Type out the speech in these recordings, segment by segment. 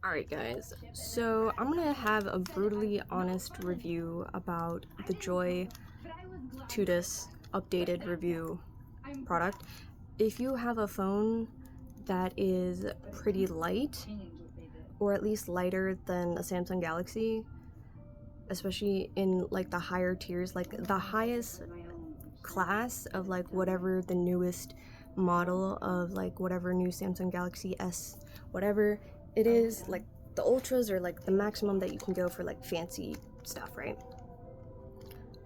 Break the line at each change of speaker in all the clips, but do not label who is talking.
Alright guys, so I'm gonna have a brutally honest review about the Joy Tutus updated review product. If you have a phone that is pretty light, or at least lighter than a Samsung Galaxy, especially in like the higher tiers, like the highest class of like whatever the newest model of like whatever new Samsung Galaxy S, whatever it is, like the ultras are like the maximum that you can go for like fancy stuff, right?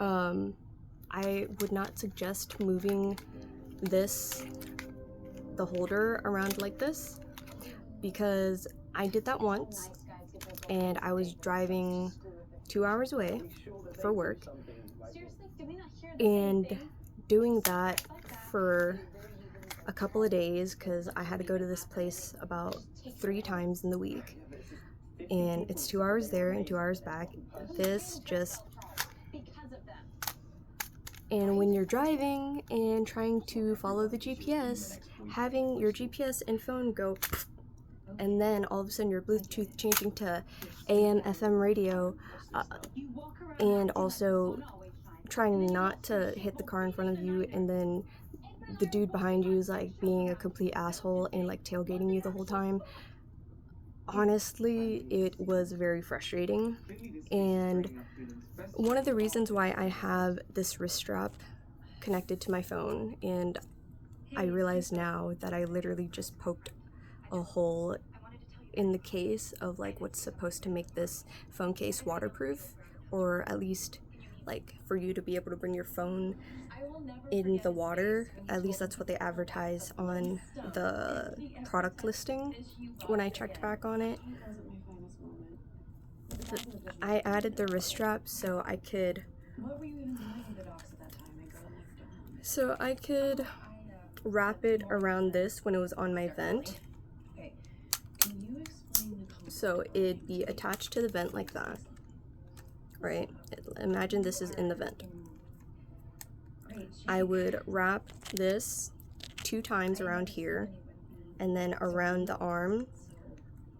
I would not suggest moving the holder around like this, because I did that once and I was driving 2 hours away for work, and doing that for a couple of days because I had to go to this place about 3 times in the week, and it's 2 hours there and 2 hours back. This just, and when you're driving and trying to follow the GPS, having your GPS and phone go and then all of a sudden your Bluetooth changing to AM FM radio, and also trying not to hit the car in front of you, and then the dude behind you is like being a complete asshole and like tailgating you the whole time. Honestly, it was very frustrating, and one of the reasons why I have this wrist strap connected to my phone, and I realize now that I literally just poked a hole in the case of like what's supposed to make this phone case waterproof, or at least like for you to be able to bring your phone in the water. At least that's what they advertise on the product listing when I checked back on it. I added the wrist strap so I could wrap it around this when it was on my vent, so it'd be attached to the vent like that, right? Imagine this is in the vent. I would wrap this 2 times around here and then around the arm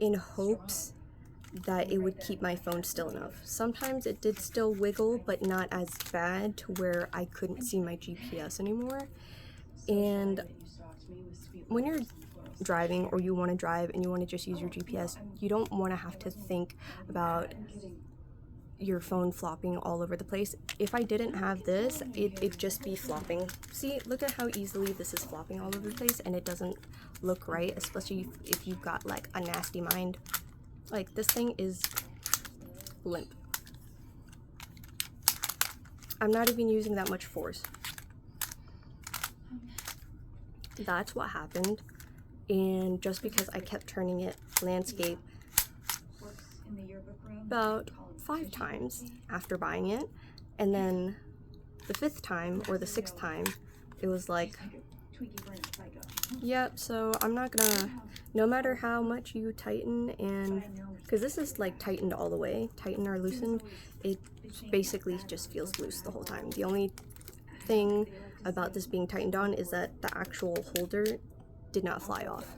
in hopes that it would keep my phone still enough. Sometimes it did still wiggle, but not as bad to where I couldn't see my GPS anymore. And when you're driving, or you want to drive and you want to just use your GPS, you don't want to have to think about your phone flopping all over the place. If I didn't have this, it'd just be flopping. See, look at how easily this is flopping all over the place, and it doesn't look right, especially if you've got like a nasty mind. Like, this thing is limp. I'm not even using that much force. That's what happened. And just because I kept turning it landscape about 5 times after buying it, and then the 5th time or the 6th time it was like, yep, so I'm not gonna, no matter how much you tighten, and because this is like tightened all the way, tighten or loosened, it basically just feels loose the whole time. The only thing about this being tightened on is that the actual holder did not fly off.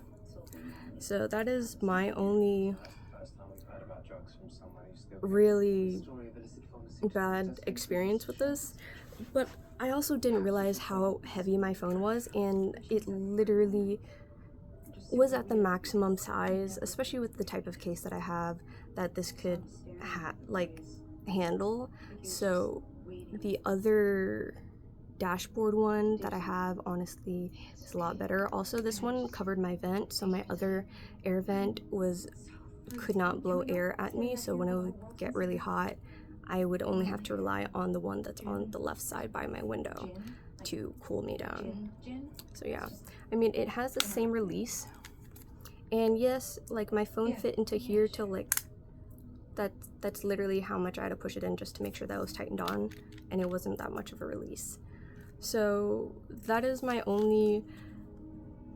So that is my only really bad experience with this. But I also didn't realize how heavy my phone was, and it literally was at the maximum size, especially with the type of case that I have, that this could handle. So the other dashboard one that I have honestly is a lot better. Also, this one covered my vent, so my other air vent could not blow air at me, so when it would get really hot, I would only have to rely on the one that's on the left side by my window to cool me down. So yeah, I mean, it has the same release, and yes, like my phone fit into here to like, that's literally how much I had to push it in just to make sure that it was tightened on, and it wasn't that much of a release. So that is my only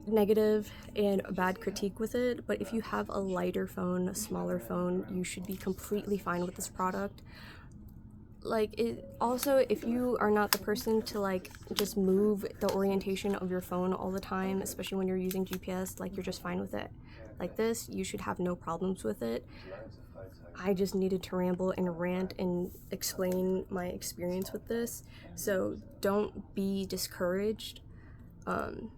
negative and a bad critique with it. But if you have a lighter phone, a smaller phone, you should be completely fine with this product. Like, it also, if you are not the person to like just move the orientation of your phone all the time, especially when you're using GPS, like, you're just fine with it, like this, you should have no problems with it. I just needed to ramble and rant and explain my experience with this, so don't be discouraged.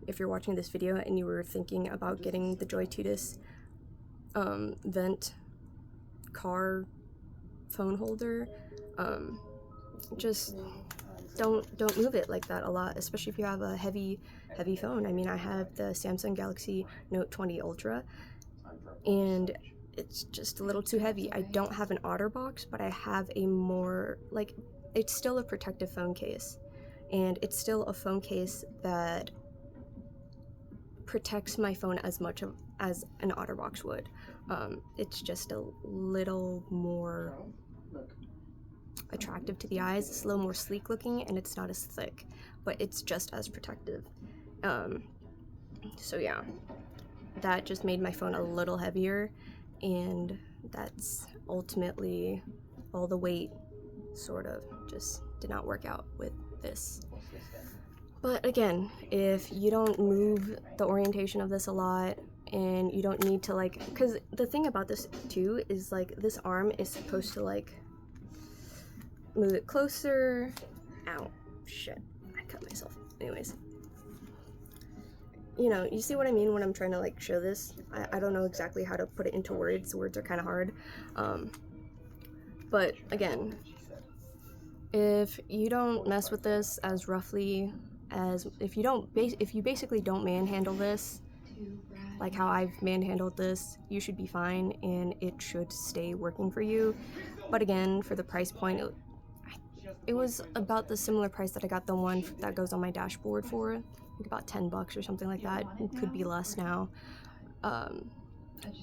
If you're watching this video and you were thinking about getting the Joytutus vent car phone holder, just don't move it like that a lot, especially if you have a heavy phone. I mean, I have the Samsung Galaxy Note 20 Ultra, and it's just a little too heavy. I don't have an OtterBox, but I have a more, like, it's still a protective phone case, and it's still a phone case that protects my phone as much as an OtterBox would. It's just a little more attractive to the eyes. It's a little more sleek looking, and it's not as thick, but it's just as protective. So yeah, that just made my phone a little heavier, and that's ultimately all the weight sort of just did not work out with this. But again, if you don't move the orientation of this a lot, and you don't need to, like, because the thing about this too is, like, this arm is supposed to, like, move it closer. Ow, shit, I cut myself. Anyways, you know, you see what I mean when I'm trying to, like, show this? I don't know exactly how to put it into words. Words are kind of hard. But again, if you don't mess with this as roughly as, if you basically don't manhandle this like how I've manhandled this, you should be fine, and it should stay working for you. But again, for the price point, it was about the similar price that I got the one that goes on my dashboard for, like about $10 or something like that. It could be less now.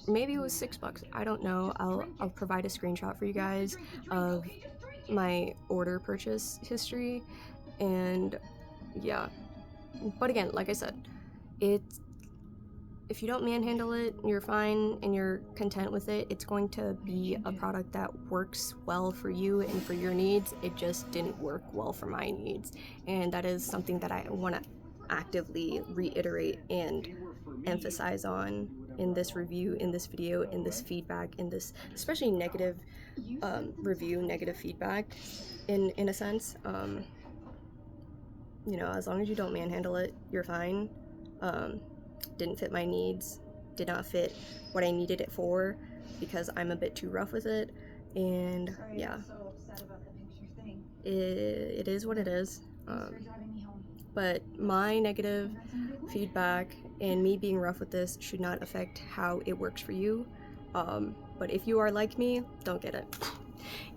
Maybe it was $6. I don't know. I'll provide a screenshot for you guys of my order purchase history, and yeah. But again, like I said, if you don't manhandle it, you're fine and you're content with it. It's going to be a product that works well for you and for your needs. It just didn't work well for my needs, and that is something that I want to actively reiterate and emphasize on in this review, in this video, in this feedback, in this especially negative review, negative feedback in a sense. You know, as long as you don't manhandle it, you're fine. Didn't fit my needs, did not fit what I needed it for, because I'm a bit too rough with it, and yeah, it is what it is. But my negative feedback and me being rough with this should not affect how it works for you. But if you are like me, don't get it.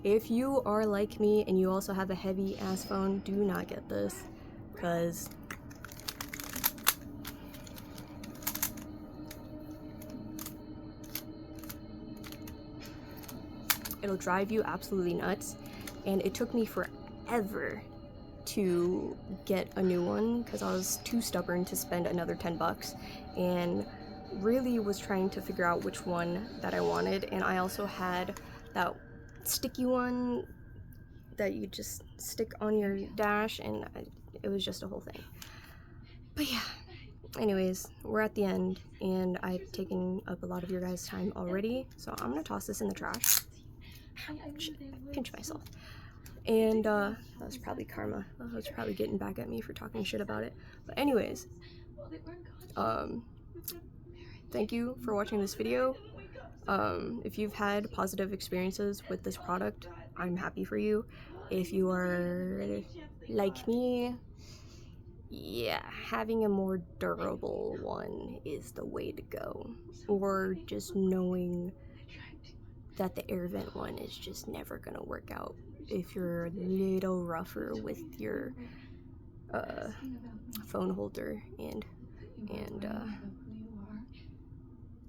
If you are like me and you also have a heavy ass phone, do not get this, because it'll drive you absolutely nuts. And it took me forever to get a new one because I was too stubborn to spend another $10, and really was trying to figure out which one that I wanted. And I also had that sticky one that you just stick on your dash, and it was just a whole thing. But yeah, anyways, we're at the end, and I've taken up a lot of your guys' time already, so I'm gonna toss this in the trash. Pinch myself. And that was probably karma. I was probably getting back at me for talking shit about it. But anyways, thank you for watching this video. If you've had positive experiences with this product, I'm happy for you. If you are like me, yeah, having a more durable one is the way to go. Or just knowing that the AirVent one is just never gonna work out if you're a little rougher with your phone holder and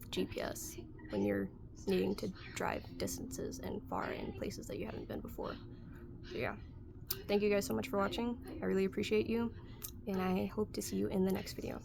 GPS when you're needing to drive distances and far in places that you haven't been before. So yeah, thank you guys so much for watching. I really appreciate you, and I hope to see you in the next video.